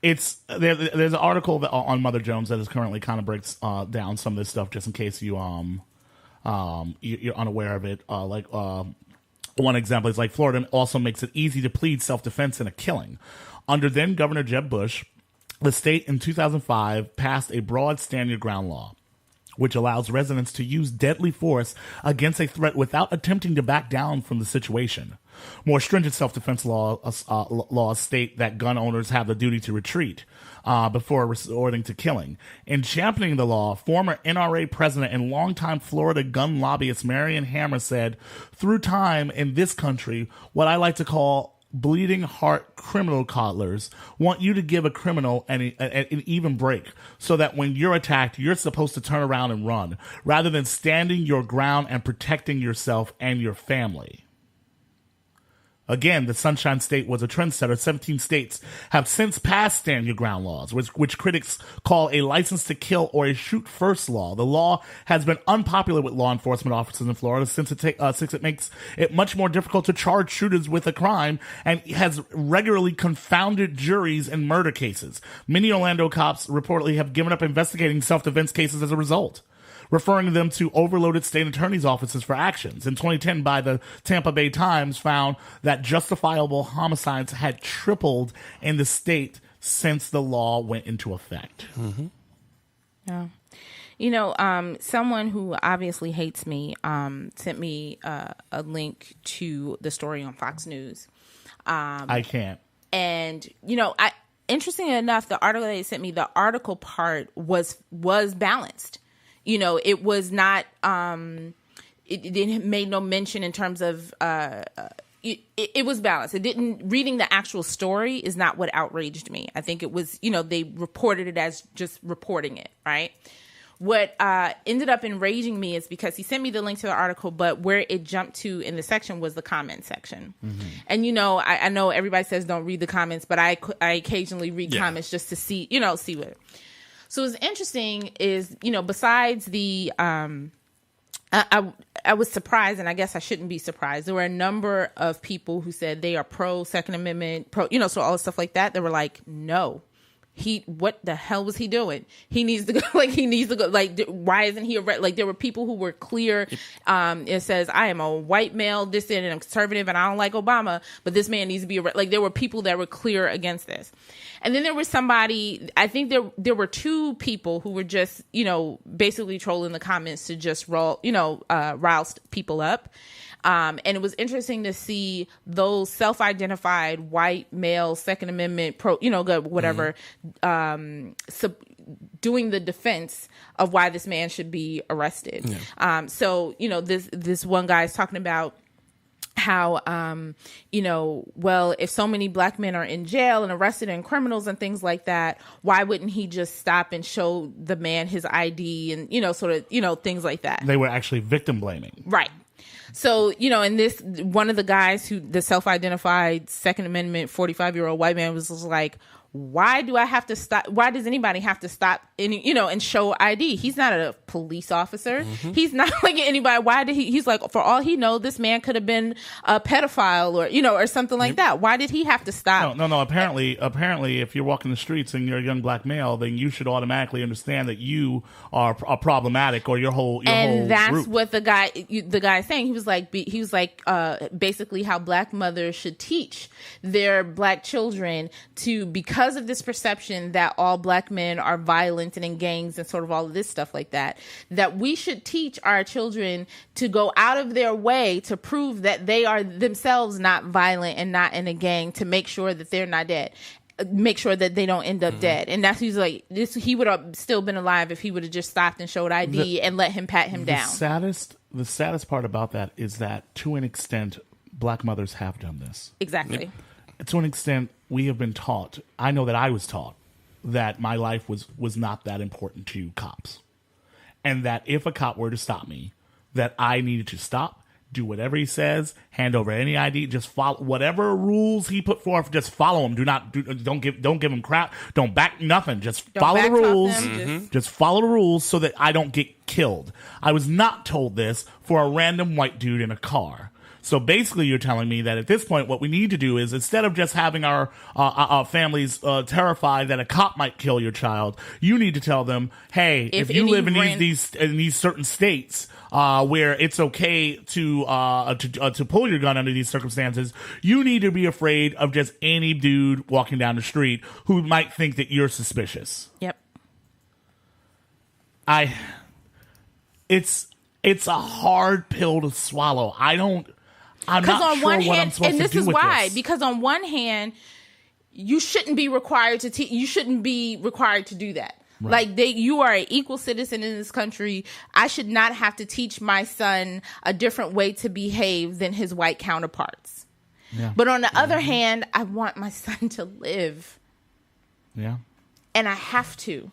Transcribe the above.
There's an article on Mother Jones that is currently kind of breaks down some of this stuff, just in case you're unaware of it. One example is like Florida also makes it easy to plead self-defense in a killing. Under then Governor Jeb Bush, the state in 2005 passed a broad stand your ground law, which allows residents to use deadly force against a threat without attempting to back down from the situation. More stringent self-defense laws state that gun owners have the duty to retreat before resorting to killing. In championing the law, former NRA president and longtime Florida gun lobbyist Marion Hammer said, "Through time in this country, what I like to call bleeding heart criminal coddlers want you to give a criminal an even break so that when you're attacked, you're supposed to turn around and run rather than standing your ground and protecting yourself and your family." Again, the Sunshine State was a trendsetter. 17 states have since passed stand your ground laws, which critics call a license to kill or a shoot first law. The law has been unpopular with law enforcement officers in Florida since it makes it much more difficult to charge shooters with a crime and has regularly confounded juries in murder cases. Many Orlando cops reportedly have given up investigating self-defense cases as a result, referring them to overloaded state attorney's offices for actions. In 2010, by the Tampa Bay Times, found that justifiable homicides had tripled in the state since the law went into effect. Mm-hmm. Yeah. Someone who obviously hates me sent me a link to the story on Fox News. I can't. And, interestingly enough, the article they sent me, the article part was balanced. It was not, it made no mention in terms of, it was balanced. Reading the actual story is not what outraged me. I think it was, they reported it as just reporting it, right? What ended up enraging me is because he sent me the link to the article, but where it jumped to in the section was the comment section. Mm-hmm. And, I know everybody says don't read the comments, but I occasionally read comments just to see what. So what's interesting is, besides the, I was surprised, and I guess I shouldn't be surprised. There were a number of people who said they are pro Second Amendment, so all the stuff like that. They were like, no. What the hell was he doing? He needs to go. Why isn't he arrested? There were people who were clear. It says, I am a white male, this and I'm conservative, and I don't like Obama, but this man needs to be arrested. There were people that were clear against this. And then there was somebody, I think there were two people who were just, basically trolling the comments to just rile people up. And it was interesting to see those self-identified white male Second Amendment whatever, doing the defense of why this man should be arrested. Yeah. This one guy is talking about how, if so many black men are in jail and arrested and criminals and things like that, why wouldn't he just stop and show the man his ID and, things like that? They were actually victim blaming. Right. So, and one of the guys the self-identified Second Amendment 45-year-old white man was like, why do I have to stop? Why does anybody have to stop and show ID? He's not a police officer. Mm-hmm. He's not like anybody. Why did he's like, for all he knows, this man could have been a pedophile or something like that. Why did he have to stop? No. Apparently, if you're walking the streets and you're a young black male, then you should automatically understand that you are problematic or your whole and that's group. What the guy is saying. He was like, basically how black mothers should teach their black children because of this perception that all black men are violent and in gangs and sort of all of this stuff like that we should teach our children to go out of their way to prove that they are themselves not violent and not in a gang, to make sure that they're not dead, make sure that they don't end up dead. And that's he's like, he would have still been alive if he would have just stopped and showed ID and let him pat him down. The saddest part about that is that to an extent, black mothers have done this. Exactly. To an extent, we have been taught, I know that I was taught, that my life was not that important to cops. And that if a cop were to stop me, that I needed to stop, do whatever he says, hand over any ID, just follow whatever rules he put forth, just follow him. Don't give him crap. Don't back nothing. Just follow the rules. Mm-hmm. Just follow the rules so that I don't get killed. I was not told this for a random white dude in a car. So basically, you're telling me that at this point, what we need to do is, instead of just having our families terrified that a cop might kill your child, you need to tell them, hey, if you live in these certain states where it's okay to pull your gun under these circumstances, you need to be afraid of just any dude walking down the street who might think that you're suspicious. Yep. It's a hard pill to swallow. I'm not on sure one what hand, I'm supposed and to this do is with why, this. because on one hand, you shouldn't be required to you shouldn't be required to do that. Right. Like you are an equal citizen in this country. I should not have to teach my son a different way to behave than his white counterparts. Yeah. But on the other hand, I want my son to live. Yeah. And I have to.